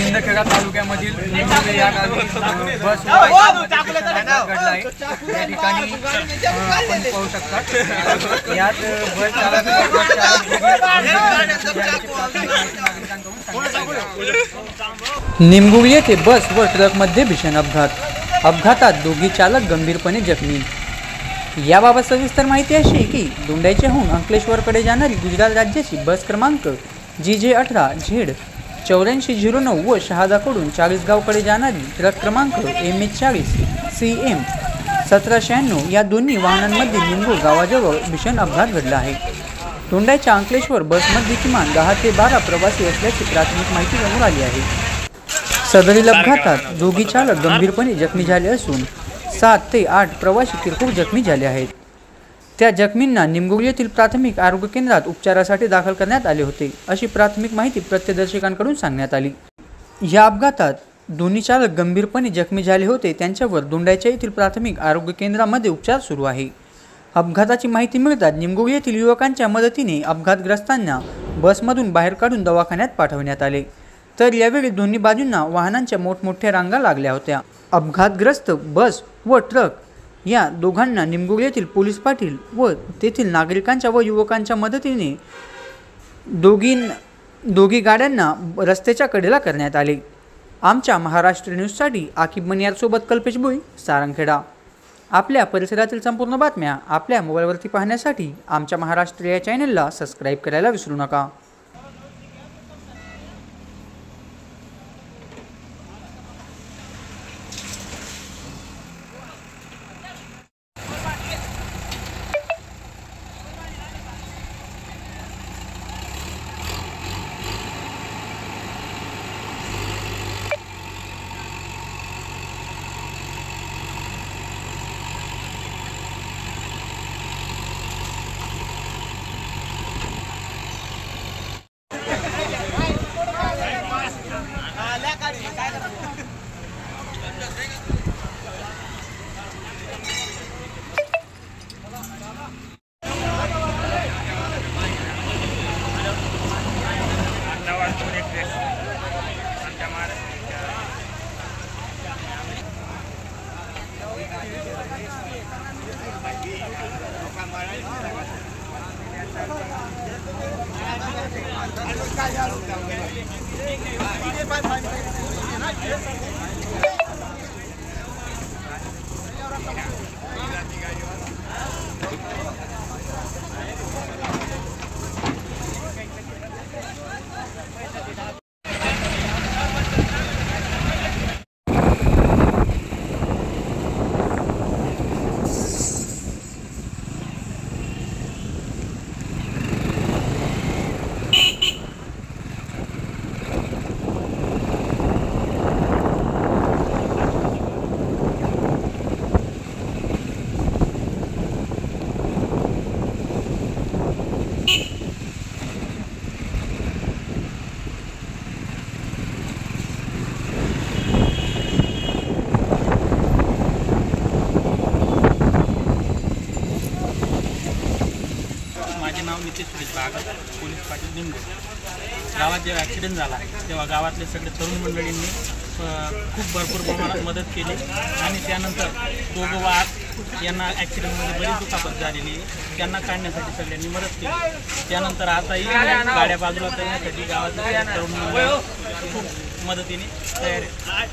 शिंदखेडा तालुक्यामधील निंबोली या गावी बस घडला आहे। या ठिकाणी आपण पाहू शकता यात बस निंबोली येथे बस व ट्रकमध्ये भीषण अपघात। अपघातात दोघी चालक गंभीरपणे जखमी। याबाबत सविस्तर माहिती अशी आहे की दोंडाईच्याहून अंकलेश्वरकडे जाणारी गुजरात राज्याची बस क्रमांक GJ18Z 8409 व शहादाकडून चाळीसगावकडे जाणारी ट्रक क्रमांक MH40 CM 1796 या दोन्ही वाहनांमध्ये निंबूर गावाजवळ भीषण अपघात घडला आहे। दोंडाईच्या अंकलेश्वर बसमध्ये किमान 10 ते 12 प्रवासी असल्याची प्राथमिक माहिती समोर आली आहे। सदरील अपघातात दोघी चालक गंभीरपणे जखमी झाले असून 7 ते 8 प्रवासी किरकोळ जखमी झाले आहेत। त्या जखमींना निंबोली येथील प्राथमिक आरोग्य केंद्रात उपचारासाठी दाखल करण्यात आले होते, अशी प्राथमिक माहिती प्रत्यक्षदर्शींकडून सांगण्यात आली। या अपघातात दोन्ही चालक गंभीरपणे जखमी झाले होते, त्यांच्यावर दोंडाईच्या येथील प्राथमिक आरोग्य केंद्रामध्ये उपचार सुरू आहे। अपघाताची माहिती मिळताच निंबोली येथील युवकांच्या मदतीने अपघातग्रस्तांना बसमधून बाहेर काढून दवाखान्यात पाठवण्यात आले। तर यावेळी दोन्ही बाजूंना वाहनांच्या मोठमोठ्या रांगा लागल्या होत्या। अपघातग्रस्त बस व ट्रक या दोघांना निंबोली येथील पोलीस पाटील व तेथील नागरिकांच्या व युवकांच्या मदतीने दोघी गाड्यांना रस्त्याच्या कडेला करण्यात आले। आमच्या महाराष्ट्र न्यूजसाठी आकिब मनियारसोबत कल्पेश भोई, सारंगखेडा। आपल्या परिसरातील संपूर्ण बातम्या आपल्या मोबाईलवरती पाहण्यासाठी आमच्या महाराष्ट्र या चॅनलला सबस्क्राईब करायला विसरू नका। पोलीस पाटील निंबोली गावात जेव्हा ॲक्सिडेंट झाला तेव्हा गावातले सगळे तरुण मंडळींनी खूप भरपूर प्रमाणात मदत केली आणि त्यानंतर दोघं वाहक यांना ॲक्सिडेंटमध्ये बरीच दुखापत झालेली, त्यांना काढण्यासाठी सगळ्यांनी मदत केली। त्यानंतर आताही गाड्या बाजूला करण्यासाठी गावातले तरुण मंडळी खूप मदतीने तयार आहे।